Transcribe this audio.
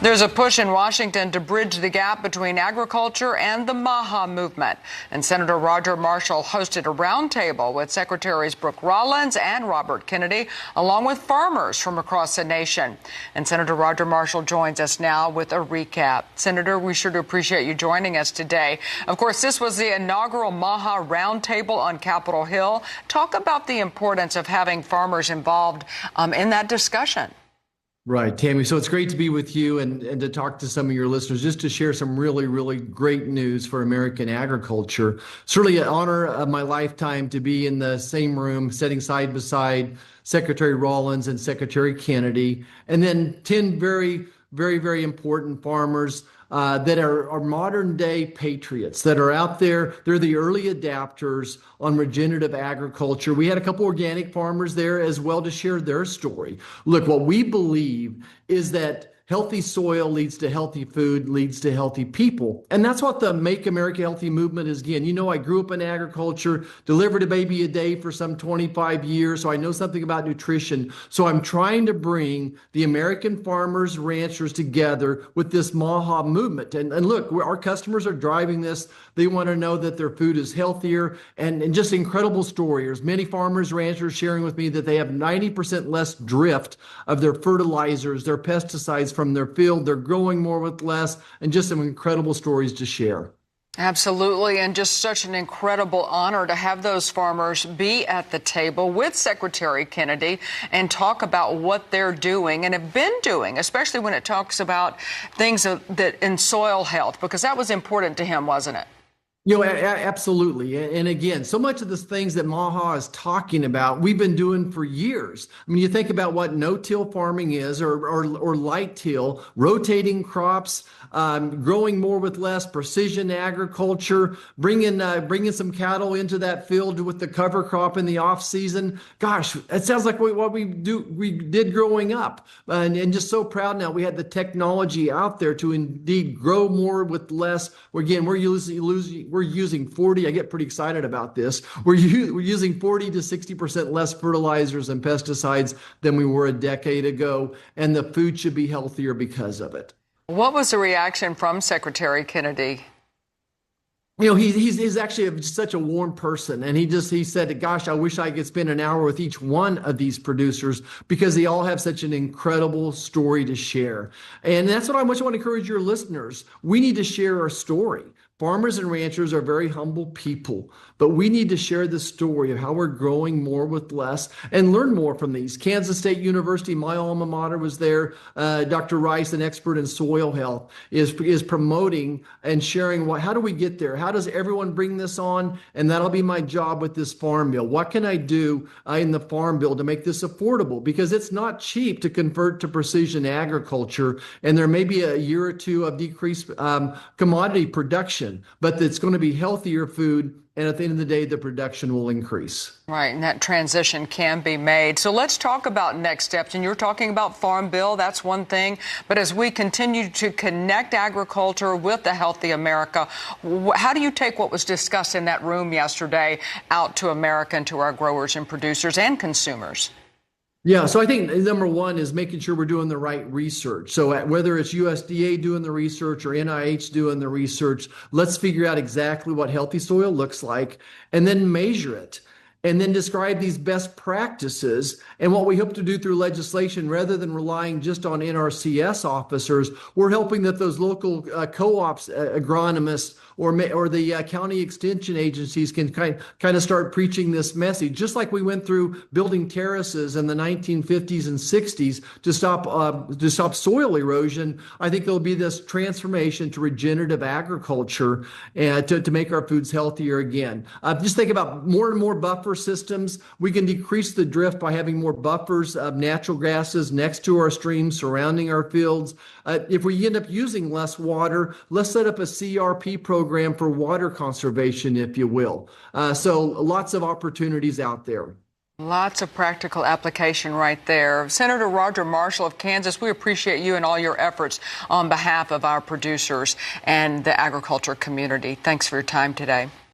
There's a push in Washington to bridge the gap between agriculture and the MAHA movement. And Senator Roger Marshall hosted a roundtable with Secretaries Brooke, Rollins and Robert Kennedy, along with farmers from across the nation. And Senator Roger Marshall joins us now with a recap. Senator, we sure do appreciate you joining us today. Of course, this was the inaugural MAHA roundtable on Capitol Hill. Talk about the importance of having farmers involved in that discussion. Right, Tammy. So it's great to be with you and to talk to some of your listeners, just to share some really, really great news for American agriculture. Certainly an honor of my lifetime to be in the same room, sitting side by side, Secretary Rollins and Secretary Kennedy, and then 10 very, very, very important farmers that are modern day patriots that are out there. They're the early adapters on regenerative agriculture. We had a couple organic farmers there as well to share their story. Look, what we believe is that healthy soil leads to healthy food, leads to healthy people. And that's what the Make America Healthy movement is. Again, you know, I grew up in agriculture, delivered a baby a day for some 25 years, so I know something about nutrition. So I'm trying to bring the American farmers, ranchers together with this MAHA movement. And look, our customers are driving this. They want to know that their food is healthier, and just incredible stories. Many farmers, ranchers sharing with me that they have 90% less drift of their fertilizers, their pesticides from their field. They're growing more with less, and just some incredible stories to share. Absolutely, and just such an incredible honor to have those farmers be at the table with Secretary Kennedy and talk about what they're doing and have been doing, especially when it talks about things that in soil health, because that was important to him, wasn't it? You know, absolutely. And again, so much of the things that MAHA is talking about, we've been doing for years. I mean, you think about what no-till farming is, or light till, rotating crops, growing more with less, precision agriculture, bringing some cattle into that field with the cover crop in the off season. Gosh, it sounds like what we did growing up, and just so proud now we had the technology out there to indeed grow more with less. Again, we're using 40, I get pretty excited about this. We're using 40 to 60% less fertilizers and pesticides than we were a decade ago, and the food should be healthier because of it. What was the reaction from Secretary Kennedy? You know, he's actually such a warm person, and he said, gosh, I wish I could spend an hour with each one of these producers because they all have such an incredible story to share. And that's what I much want to encourage your listeners. We need to share our story. Farmers and ranchers are very humble people, but we need to share the story of how we're growing more with less and learn more from these. Kansas State University, my alma mater, was there. Dr. Rice, an expert in soil health, is promoting and sharing how do we get there? How does everyone bring this on? And that'll be my job with this farm bill. What can I do in the farm bill to make this affordable? Because it's not cheap to convert to precision agriculture, and there may be a year or two of decreased commodity production. But it's going to be healthier food, and at the end of the day, the production will increase. Right, and that transition can be made. So let's talk about next steps. And you're talking about Farm Bill, that's one thing. But as we continue to connect agriculture with the healthy America, how do you take what was discussed in that room yesterday out to America and to our growers and producers and consumers? Yeah, so I think number one is making sure we're doing the right research. So whether it's USDA doing the research or NIH doing the research, let's figure out exactly what healthy soil looks like and then measure it. And then describe these best practices. And what we hope to do through legislation, rather than relying just on NRCS officers, we're helping that those local co-ops, agronomists, or the county extension agencies can kind of start preaching this message, just like we went through building terraces in the 1950s and 60s to stop soil erosion. I think there'll be this transformation to regenerative agriculture to make our foods healthier again. Just think about more and more buffer systems. We can decrease the drift by having more buffers of natural grasses next to our streams, surrounding our fields. If we end up using less water, let's set up a CRP program for water conservation, if you will. So lots of opportunities out there. Lots of practical application right there. Senator Roger Marshall of Kansas, we appreciate you and all your efforts on behalf of our producers and the agriculture community. Thanks for your time today.